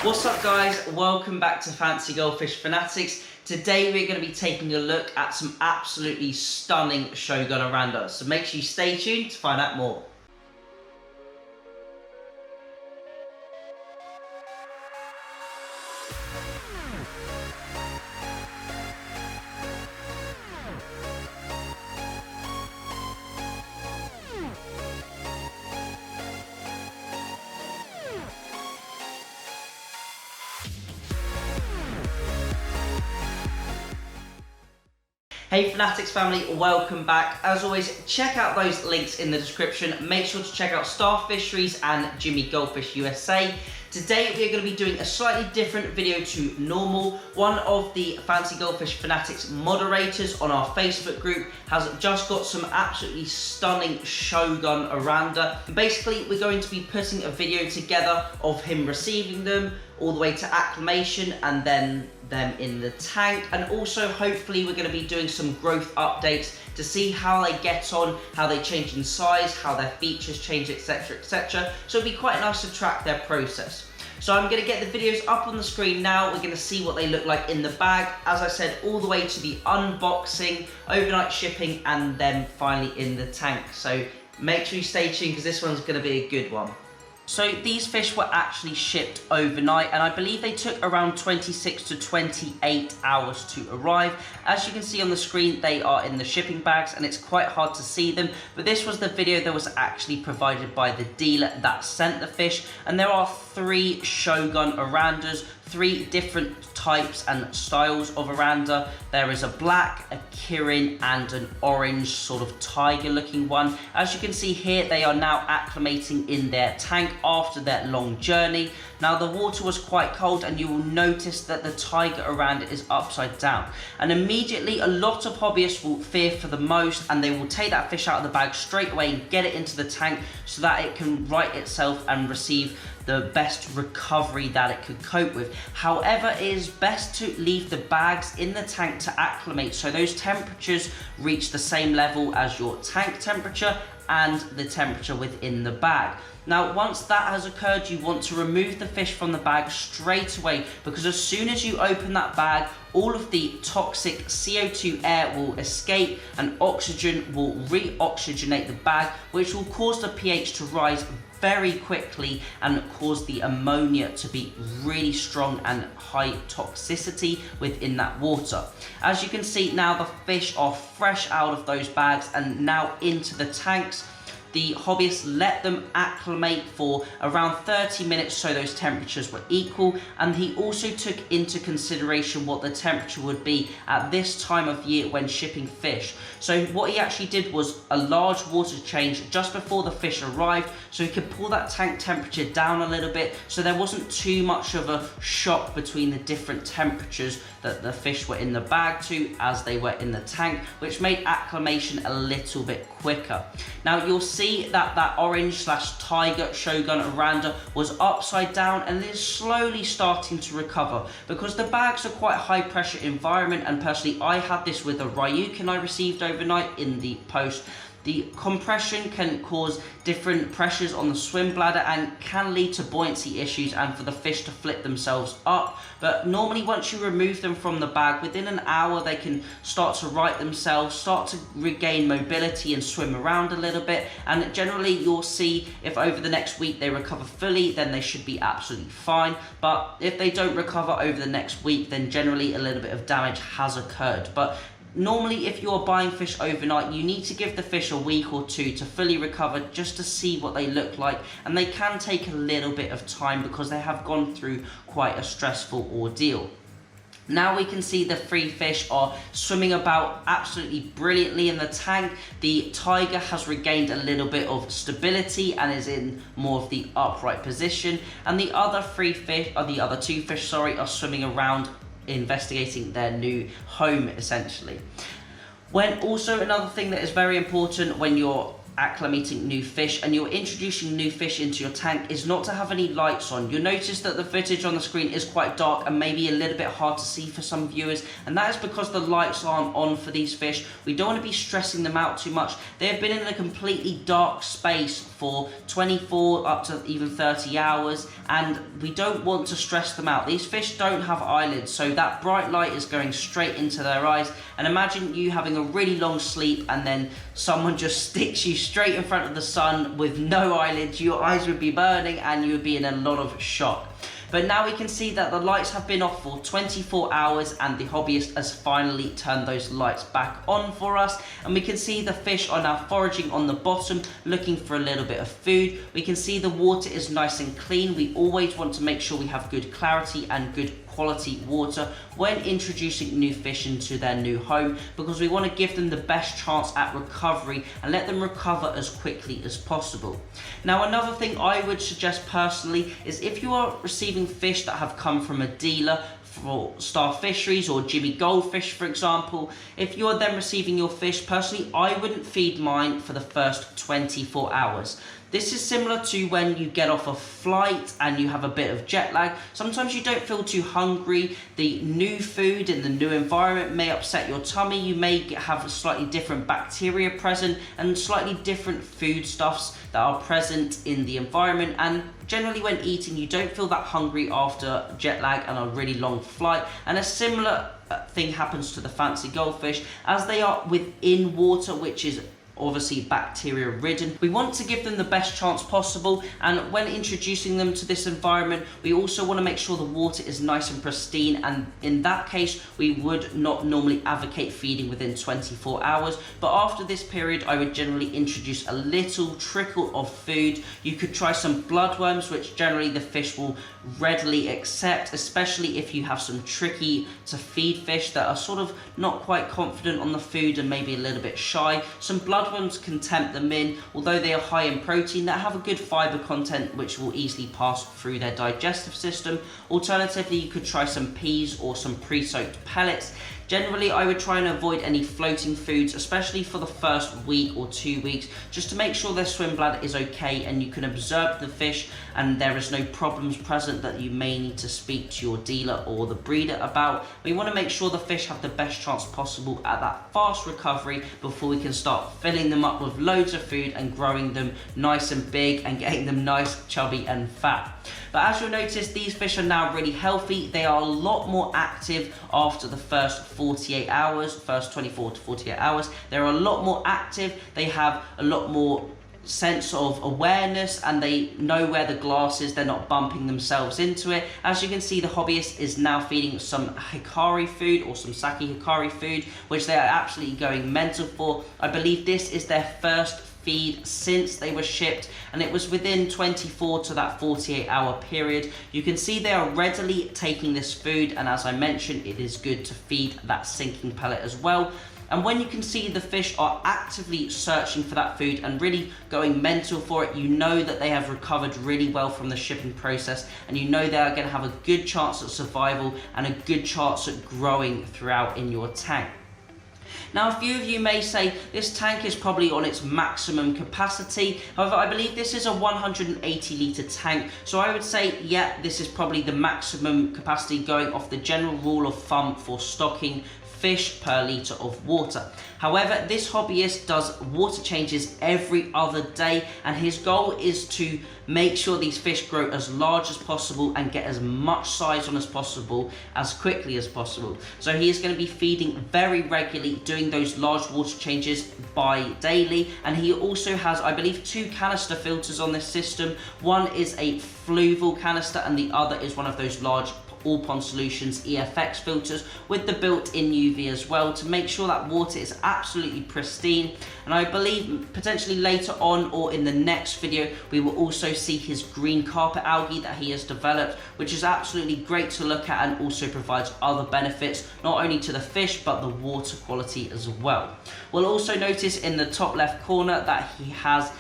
What's up guys, welcome back to Fancy Goldfish Fanatics. Today we're going to be taking a look at some absolutely stunning Shogun Oranda, so make sure you stay tuned to find out more. Hey Fanatics family, welcome back. As always, check out those links in the description. Make sure to check out Star Fisheries and Jimmy Goldfish USA. Today we are going to be doing a slightly different video to normal. One of the Fancy Goldfish Fanatics moderators on our Facebook group has just got some absolutely stunning Shogun Oranda. Basically, we're going to be putting a video together of him receiving them all the way to acclimation and then them in the tank, and also hopefully we're going to be doing some growth updates to see how they get on, how they change in size, how their features change, etc, etc. So it'll be quite nice to track their process. So I'm going to get the videos up on the screen now. We're going to see what they look like in the bag, as I said, all the way to the unboxing, overnight shipping, and then finally in the tank. So make sure you stay tuned because this one's going to be a good one. So these fish were actually shipped overnight, and I believe they took around 26 to 28 hours to arrive. As you can see on the screen, they are in the shipping bags and it's quite hard to see them, but this was the video that was actually provided by the dealer that sent the fish. And there are 3 Shogun Orandas, 3 different types and styles of Oranda. There is a black, a Kirin, and an orange sort of tiger looking one. As you can see here, they are now acclimating in their tank after their long journey. Now the water was quite cold, and you will notice that the tiger Oranda is upside down. And immediately a lot of hobbyists will fear for the most, and they will take that fish out of the bag straight away and get it into the tank so that it can right itself and receive the best recovery that it could cope with. However, it is best to leave the bags in the tank to acclimate so those temperatures reach the same level as your tank temperature and the temperature within the bag. Now, once that has occurred, you want to remove the fish from the bag straight away, because as soon as you open that bag, all of the toxic CO2 air will escape and oxygen will re-oxygenate the bag, which will cause the pH to rise very quickly and cause the ammonia to be really strong and high toxicity within that water. As you can see now, the fish are fresh out of those bags and now into the tanks. The hobbyists let them acclimate for around 30 minutes so those temperatures were equal, and he also took into consideration what the temperature would be at this time of year when shipping fish. So what he actually did was a large water change just before the fish arrived, so he could pull that tank temperature down a little bit so there wasn't too much of a shock between the different temperatures that the fish were in the bag to as they were in the tank, which made acclimation a little bit quicker. Now you'll see that that orange / tiger Shogun Oranda was upside down and is slowly starting to recover because the bags are quite a high pressure environment, and personally I had this with a Ryukin I received overnight in the post. The compression can cause different pressures on the swim bladder and can lead to buoyancy issues and for the fish to flip themselves up. But normally once you remove them from the bag, within an hour they can start to right themselves, start to regain mobility and swim around a little bit. And generally you'll see if over the next week they recover fully, then they should be absolutely fine. But if they don't recover over the next week, then generally a little bit of damage has occurred. But normally, if you're buying fish overnight, you need to give the fish a week or 2 to fully recover just to see what they look like, and they can take a little bit of time because they have gone through quite a stressful ordeal. Now we can see the 3 fish are swimming about absolutely brilliantly in the tank. The tiger has regained a little bit of stability and is in more of the upright position, and the other 2 fish, are swimming around investigating their new home essentially. When also another thing that is very important when you're acclimating new fish and you're introducing new fish into your tank is not to have any lights on. You'll notice that the footage on the screen is quite dark and maybe a little bit hard to see for some viewers, and that is because the lights aren't on for these fish. We don't want to be stressing them out too much. They have been in a completely dark space for 24 up to even 30 hours, and we don't want to stress them out. These fish don't have eyelids, so that bright light is going straight into their eyes. And imagine you having a really long sleep and then someone just sticks you straight in front of the sun with no eyelids. Your eyes would be burning and you would be in a lot of shock. But now we can see that the lights have been off for 24 hours and the hobbyist has finally turned those lights back on for us. And we can see the fish are now foraging on the bottom, looking for a little bit of food. We can see the water is nice and clean. We always want to make sure we have good clarity and good quality water when introducing new fish into their new home, because we want to give them the best chance at recovery and let them recover as quickly as possible. Now, another thing I would suggest personally is if you are receiving fish that have come from a dealer for Star Fisheries or Jimmy Goldfish, for example, if you're then receiving your fish, personally I wouldn't feed mine for the first 24 hours. This is similar to when you get off a flight and you have a bit of jet lag. Sometimes you don't feel too hungry. The new food in the new environment may upset your tummy. You may have a slightly different bacteria present and slightly different foodstuffs that are present in the environment. And generally when eating, you don't feel that hungry after jet lag and a really long flight. And a similar thing happens to the fancy goldfish as they are within water, which is obviously bacteria ridden. We want to give them the best chance possible, and when introducing them to this environment, we also want to make sure the water is nice and pristine, and in that case we would not normally advocate feeding within 24 hours, but after this period I would generally introduce a little trickle of food. You could try some bloodworms, which generally the fish will readily accept, especially if you have some tricky to feed fish that are sort of not quite confident on the food and maybe a little bit shy. Some bloodworms can tempt them in, although they are high in protein, that have a good fiber content which will easily pass through their digestive system. Alternatively, you could try some peas or some pre-soaked pellets. Generally, I would try and avoid any floating foods, especially for the first week or 2 weeks, just to make sure their swim bladder is okay and you can observe the fish and there is no problems present that you may need to speak to your dealer or the breeder about. We want to make sure the fish have the best chance possible at that fast recovery before we can start filling them up with loads of food and growing them nice and big and getting them nice, chubby and fat. But as you'll notice, these fish are now really healthy. They are a lot more active after the first 48 hours, first 24 to 48 hours. They're a lot more active. They have a lot more sense of awareness and they know where the glass is. They're not bumping themselves into it. As you can see, the hobbyist is now feeding some hikari food or some sake hikari food, which they are absolutely going mental for. I believe this is their first feed since they were shipped, and it was within 24 to that 48-hour period. You can see they are readily taking this food, and as I mentioned, it is good to feed that sinking pellet as well. And when you can see the fish are actively searching for that food and really going mental for it, you know that they have recovered really well from the shipping process, and you know they are going to have a good chance at survival and a good chance at growing throughout in your tank. Now, a few of you may say this tank is probably on its maximum capacity. However, I believe this is a 180 litre tank. So I would say, yeah, this is probably the maximum capacity going off the general rule of thumb for stocking fish per litre of water. However, this hobbyist does water changes every other day, and his goal is to make sure these fish grow as large as possible and get as much size on as possible as quickly as possible. So he is going to be feeding very regularly, doing those large water changes daily, and he also has, I believe, 2 canister filters on this system. One is a fluval canister and the other is one of those large All Pond Solutions EFX filters with the built-in UV as well, to make sure that water is absolutely pristine. And I believe potentially later on or in the next video we will also see his green carpet algae that he has developed, which is absolutely great to look at and also provides other benefits not only to the fish but the water quality as well. We'll also notice in the top left corner that he has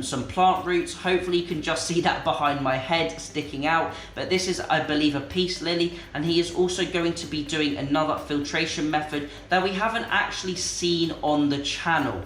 some plant roots. Hopefully you can just see that behind my head sticking out, but this is, I believe, a peace lily, and he is also going to be doing another filtration method that we haven't actually seen on the channel.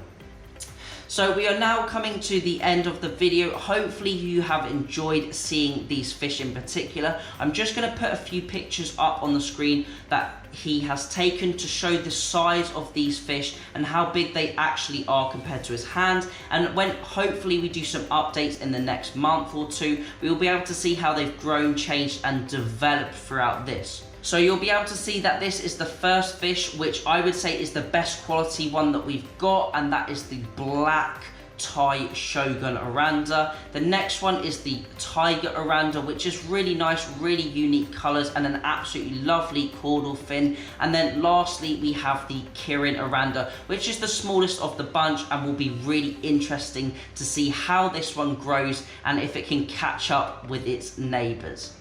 So we are now coming to the end of the video. Hopefully you have enjoyed seeing these fish in particular. I'm just going to put a few pictures up on the screen that he has taken to show the size of these fish and how big they actually are compared to his hand. And when hopefully we do some updates in the next month or two, we will be able to see how they've grown, changed and developed throughout this. So you'll be able to see that this is the first fish, which I would say is the best quality one that we've got, and that is the black Thai Shogun Oranda. The next one is the Tiger Oranda, which is really nice, really unique colors and an absolutely lovely caudal fin. And then lastly, we have the Kirin Oranda, which is the smallest of the bunch and will be really interesting to see how this one grows and if it can catch up with its neighbors.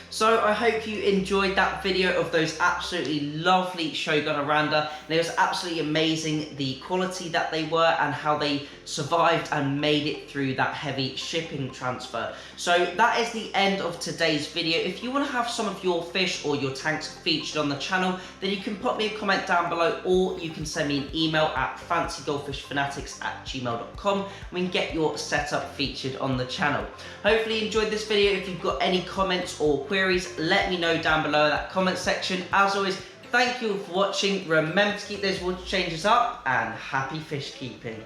So I hope you enjoyed that video of those absolutely lovely Shogun Oranda. And it was absolutely amazing the quality that they were and how they survived and made it through that heavy shipping transfer. So that is the end of today's video. If you want to have some of your fish or your tanks featured on the channel, then you can put me a comment down below, or you can send me an email at fancygoldfishfanatics@gmail.com and we can get your setup featured on the channel. Hopefully you enjoyed this video. If you've got any comments or queries, let me know down below in that comment section. As always, thank you for watching. Remember to keep those water changes up and happy fish keeping.